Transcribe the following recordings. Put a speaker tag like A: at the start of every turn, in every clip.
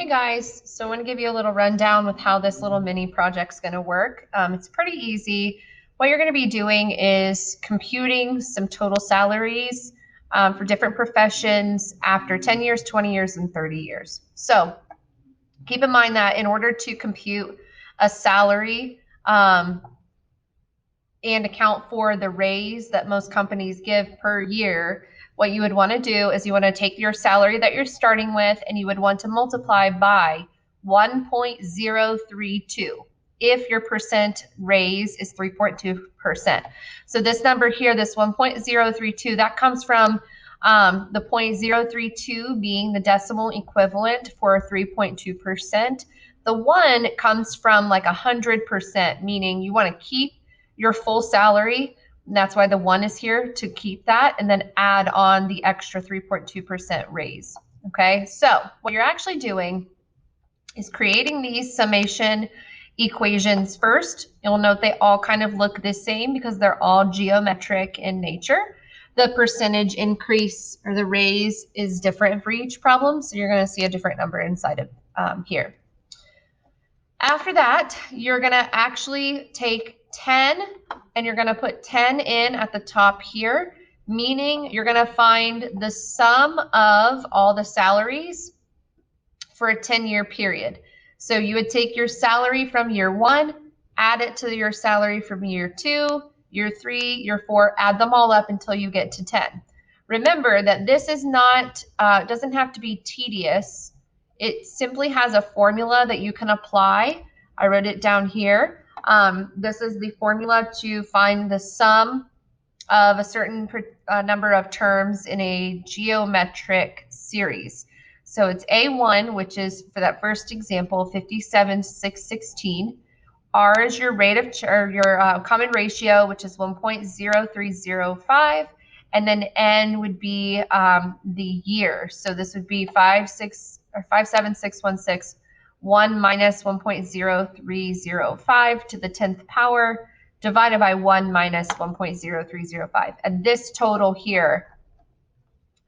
A: Hey guys, so I want to give you a little rundown with how this little mini project's going to work. It's pretty easy. What you're going to be doing is computing some total salaries for different professions after 10 years, 20 years, and 30 years. So keep in mind that in order to compute a salary and account for the raise that most companies give per year, what you would want to do is you want to take your salary that you're starting with and you would want to multiply by 1.032 if your percent raise is 3.2%. So this number here, this 1.032, that comes from the 0.032 being the decimal equivalent for 3.2%. The 1 comes from like 100%, meaning you want to keep your full salary. And that's why the 1 is here, to keep that, and then add on the extra 3.2% raise. Okay, so what you're actually doing is creating these summation equations first. You'll note they all kind of look the same because they're all geometric in nature. The percentage increase or the raise is different for each problem, so you're going to see a different number inside of here. After that, you're going to actually take 10 and you're going to put 10 in at the top here, meaning you're going to find the sum of all the salaries for a 10-year period. So you would take your salary from year 1, add it to your salary from year 2, year 3, year 4, add them all up until you get to 10. Remember that this is not, doesn't have to be tedious. It simply has a formula that you can apply. I wrote it down here. This is the formula to find the sum of a certain number of terms in a geometric series. So it's A1, which is, for that first example, 57,616. R is your rate of your common ratio, which is 1.0305. And then N would be the year. So this would be 57616. 1 minus 1.0305 to the 10th power divided by 1 minus 1.0305. And this total here,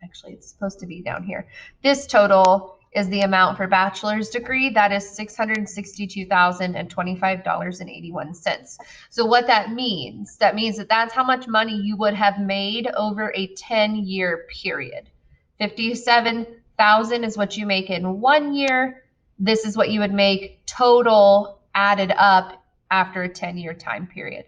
A: actually it's supposed to be down here, this total is the amount for bachelor's degree. That is $662,025.81. So what that means that that's how much money you would have made over a 10-year period. 57,000 is what you make in 1 year. This is what you would make total added up after a 10-year time period.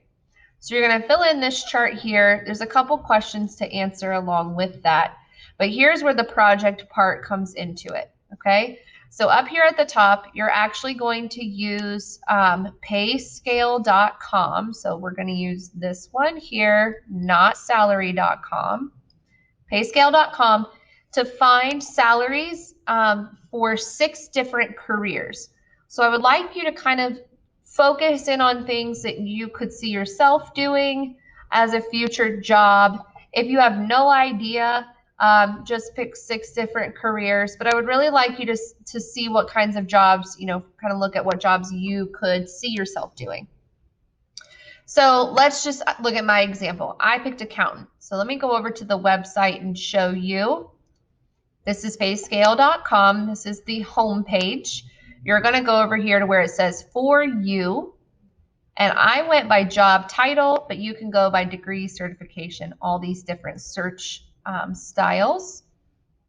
A: So you're going to fill in this chart here. There's a couple questions to answer along with that. But here's where the project part comes into it, okay? So up here at the top, you're actually going to use payscale.com. So we're going to use this one here, not salary.com. Payscale.com to find salaries for 6 different careers. So I would like you to kind of focus in on things that you could see yourself doing as a future job. If you have no idea, just pick 6 different careers. But I would really like you to see what kinds of jobs, kind of look at what jobs you could see yourself doing. So let's just look at my example. I picked accountant. So let me go over to the website and show you. This is payscale.com. This is the home page. You're going to go over here to where it says for you. And I went by job title, but you can go by degree, certification, all these different search styles.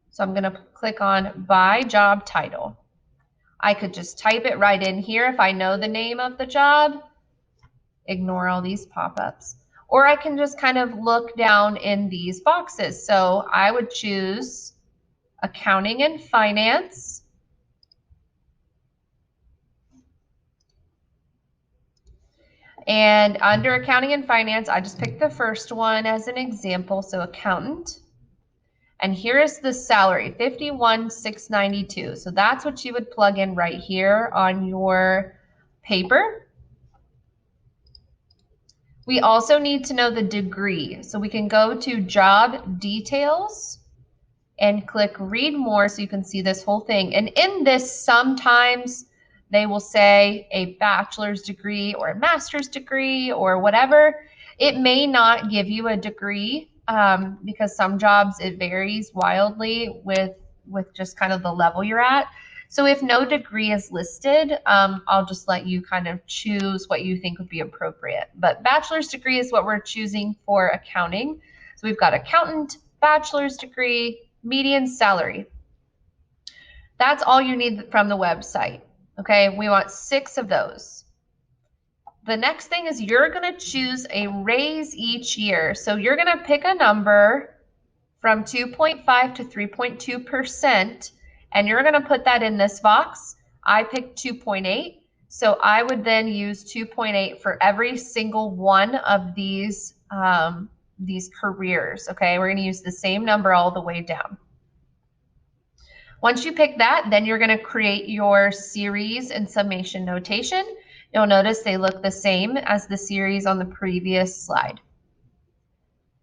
A: So I'm going to click on by job title. I could just type it right in here if I know the name of the job. Ignore all these pop-ups. Or I can just kind of look down in these boxes. So I would choose accounting and finance. And under accounting and finance, I just picked the first one as an example, so accountant. And here is the salary, $51,692. So that's what you would plug in right here on your paper. We also need to know the degree. So we can go to job details and click read more so you can see this whole thing. And in this, sometimes they will say a bachelor's degree or a master's degree or whatever. It may not give you a degree because some jobs, it varies wildly with just kind of the level you're at. So if no degree is listed, I'll just let you kind of choose what you think would be appropriate. But bachelor's degree is what we're choosing for accounting. So we've got accountant, bachelor's degree, median salary. That's all you need from the website. Okay, we want 6 of those. The next thing is you're going to choose a raise each year. So you're going to pick a number from 2.5 to 3.2%, and you're going to put that in this box. I picked 2.8, so I would then use 2.8 for every single one of these careers. Okay, we're going to use the same number all the way down. Once you pick that, then you're going to create your series and summation notation. You'll notice they look the same as the series on the previous slide.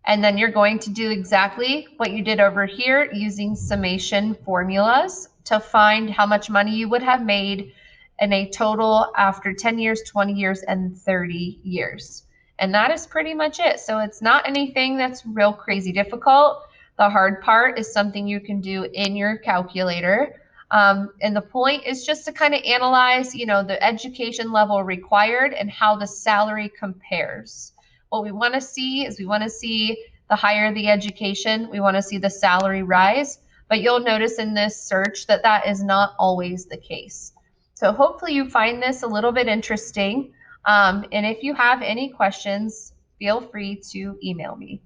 A: And then you're going to do exactly what you did over here using summation formulas to find how much money you would have made in a total after 10 years, 20 years, and 30 years. And that is pretty much it. So it's not anything that's real crazy difficult. The hard part is something you can do in your calculator. And the point is just to kind of analyze, the education level required and how the salary compares. What we want to see is the higher the education, we want to see the salary rise. But you'll notice in this search that that is not always the case. So hopefully you find this a little bit interesting. And if you have any questions, feel free to email me.